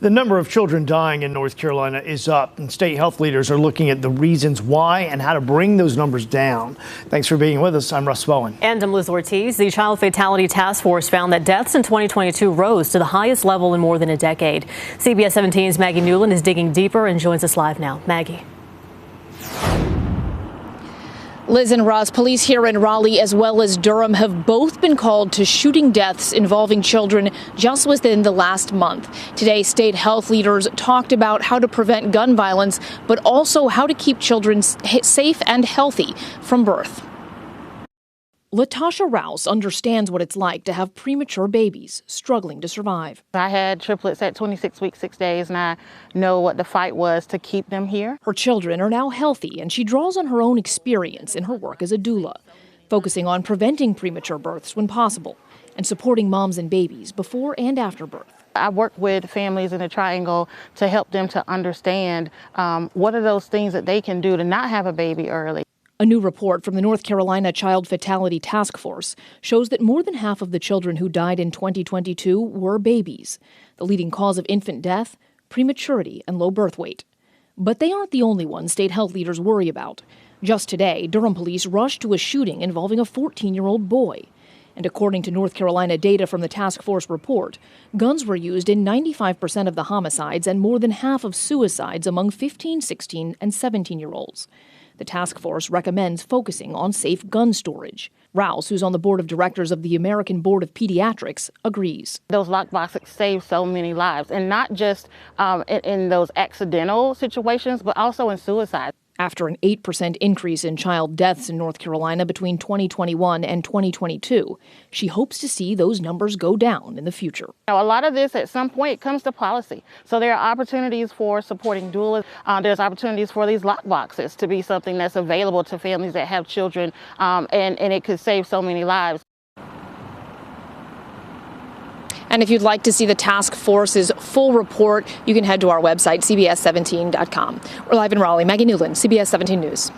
The number of children dying in North Carolina is up, and state health leaders are looking at the reasons why and how to bring those numbers down. Thanks for being with us. I'm Russ Bowen. And I'm Liz Ortiz. The Child Fatality Task Force found that deaths in 2022 rose to the highest level in more than a decade. CBS 17's Maggie Newland is digging deeper and joins us live now. Maggie. Liz and Ross, police here in Raleigh as well as Durham have both been called to shooting deaths involving children just within the last month. Today, state health leaders talked about how to prevent gun violence, but also how to keep children safe and healthy from birth. Latasha Rouse understands what it's like to have premature babies struggling to survive. I had triplets at 26 weeks, 6 days, and I know what the fight was to keep them here. Her children are now healthy, and she draws on her own experience in her work as a doula, focusing on preventing premature births when possible and supporting moms and babies before and after birth. I work with families in the triangle to help them to understand what are those things that they can do to not have a baby early. A new report from the North Carolina Child Fatality Task Force shows that more than half of the children who died in 2022 were babies. The leading cause of infant death, prematurity and low birth weight. But they aren't the only ones state health leaders worry about. Just today, Durham police rushed to a shooting involving a 14-year-old boy. And according to North Carolina data from the task force report, guns were used in 95% of the homicides and more than half of suicides among 15, 16, and 17-year-olds. The task force recommends focusing on safe gun storage. Rouse, who's on the board of directors of the American Board of Pediatrics, agrees. Those lockboxes save so many lives, and not just in those accidental situations, but also in suicide. After an 8% increase in child deaths in North Carolina between 2021 and 2022, she hopes to see those numbers go down in the future. Now, a lot of this at some point comes to policy. So there are opportunities for supporting doulas. There's opportunities for these lockboxes to be something that's available to families that have children, and it could save so many lives. And if you'd like to see the task force's full report, you can head to our website, cbs17.com. We're live in Raleigh. Maggie Newland, CBS 17 News.